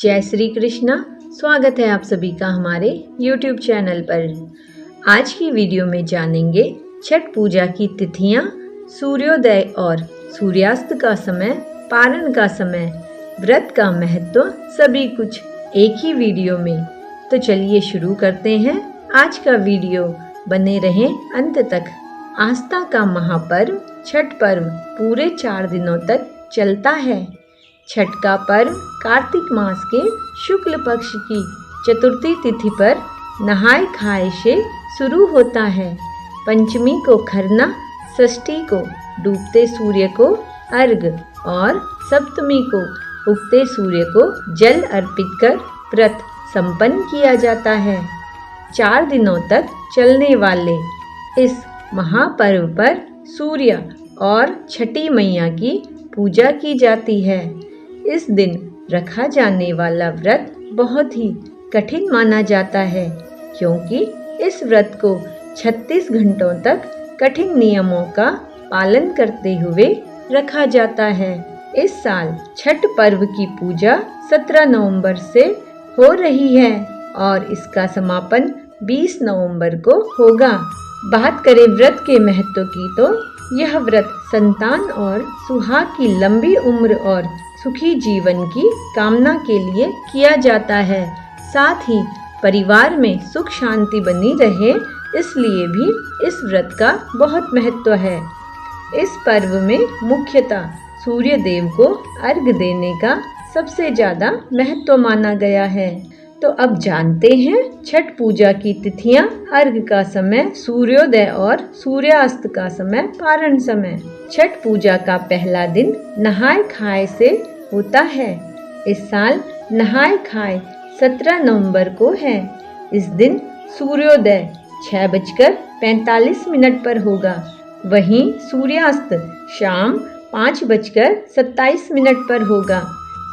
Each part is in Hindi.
जय श्री कृष्णा। स्वागत है आप सभी का हमारे YouTube चैनल पर। आज की वीडियो में जानेंगे छठ पूजा की तिथियां, सूर्योदय और सूर्यास्त का समय, पारण का समय, व्रत का महत्व, सभी कुछ एक ही वीडियो में। तो चलिए शुरू करते हैं आज का वीडियो। बने रहें अंत तक। आस्था का महापर्व छठ पर्व पूरे 4 दिनों तक चलता है। छठ का पर्व कार्तिक मास के शुक्ल पक्ष की चतुर्थी तिथि पर नहाय खाए से शुरू होता है। पंचमी को खरना, षष्ठी को डूबते सूर्य को अर्घ और सप्तमी को उगते सूर्य को जल अर्पित कर व्रत संपन्न किया जाता है। 4 दिनों तक चलने वाले इस महापर्व पर सूर्य और छठी मैया की पूजा की जाती है। इस दिन रखा जाने वाला व्रत बहुत ही कठिन माना जाता है, क्योंकि इस व्रत को 36 घंटों तक कठिन नियमों का पालन करते हुए रखा जाता है। इस साल छठ पर्व की पूजा 17 नवंबर से हो रही है और इसका समापन 20 नवंबर को होगा। बात करें व्रत के महत्व की, तो यह व्रत संतान और सुहाग की लंबी उम्र और सुखी जीवन की कामना के लिए किया जाता है। साथ ही परिवार में सुख शांति बनी रहे, इसलिए भी इस व्रत का बहुत महत्व है। इस पर्व में मुख्यतः सूर्य देव को अर्घ देने का सबसे ज्यादा महत्व माना गया है। तो अब जानते हैं छठ पूजा की तिथियां, अर्घ का समय, सूर्योदय और सूर्यास्त का समय, पारण समय। छठ पूजा का पहला दिन नहाय खाए से होता है। इस साल नहाय खाए 17 नवंबर को है। इस दिन सूर्योदय 6:45 पर होगा। वहीं सूर्यास्त शाम 5:27 पर होगा।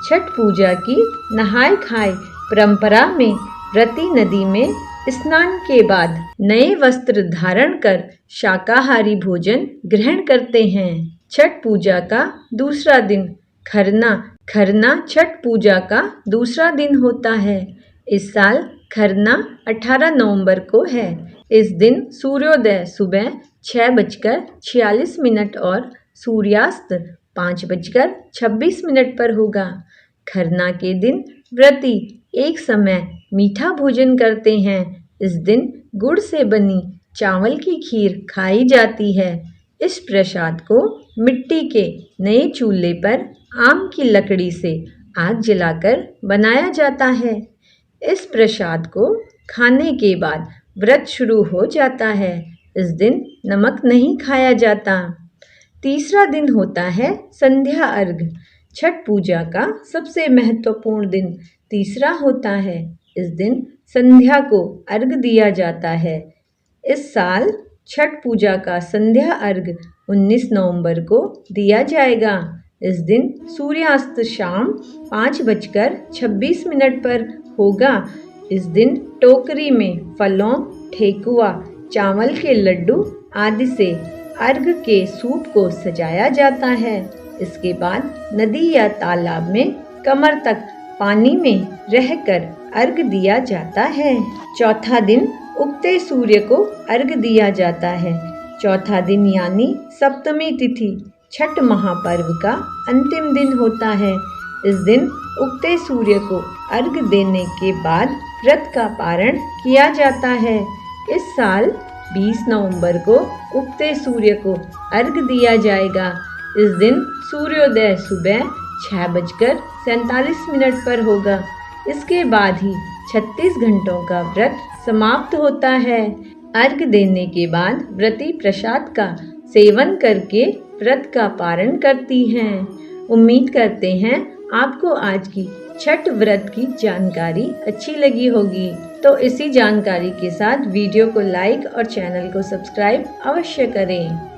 छठ पूजा की नहाय खाए परंपरा में व्रती नदी में स्नान के बाद नए वस्त्र धारण कर शाकाहारी भोजन ग्रहण करते हैं। छठ पूजा का दूसरा दिन खरना छठ पूजा का दूसरा दिन होता है। इस साल खरना 18 नवंबर को है। इस दिन सूर्योदय सुबह 6:46 और सूर्यास्त 5:26 पर होगा। खरना के दिन व्रती एक समय मीठा भोजन करते हैं। इस दिन गुड़ से बनी चावल की खीर खाई जाती है। इस प्रसाद को मिट्टी के नए चूल्हे पर आम की लकड़ी से आग जलाकर बनाया जाता है। इस प्रसाद को खाने के बाद व्रत शुरू हो जाता है। इस दिन नमक नहीं खाया जाता। तीसरा दिन होता है संध्या अर्घ। छठ पूजा का सबसे महत्वपूर्ण दिन तीसरा होता है। इस दिन संध्या को अर्घ दिया जाता है। इस साल छठ पूजा का संध्या अर्घ 19 नवंबर को दिया जाएगा। इस दिन सूर्यास्त शाम 5:26 पर होगा। इस दिन टोकरी में फलों, ठेकुआ, चावल के लड्डू आदि से अर्घ के सूप को सजाया जाता है। इसके बाद नदी या तालाब में कमर तक पानी में रहकर अर्घ दिया जाता है। चौथा दिन उगते सूर्य को अर्घ दिया जाता है। चौथा दिन यानी सप्तमी तिथि छठ महापर्व का अंतिम दिन होता है। इस दिन उगते सूर्य को अर्घ देने के बाद व्रत का पारण किया जाता है। इस साल 20 नवंबर को उगते सूर्य को अर्घ दिया जाएगा। इस दिन सूर्योदय सुबह 6:47 पर होगा। इसके बाद ही 36 घंटों का व्रत समाप्त होता है। अर्घ देने के बाद व्रती प्रसाद का सेवन करके व्रत का पारण करती हैं। उम्मीद करते हैं आपको आज की छठ व्रत की जानकारी अच्छी लगी होगी। तो इसी जानकारी के साथ वीडियो को लाइक और चैनल को सब्सक्राइब अवश्य करें।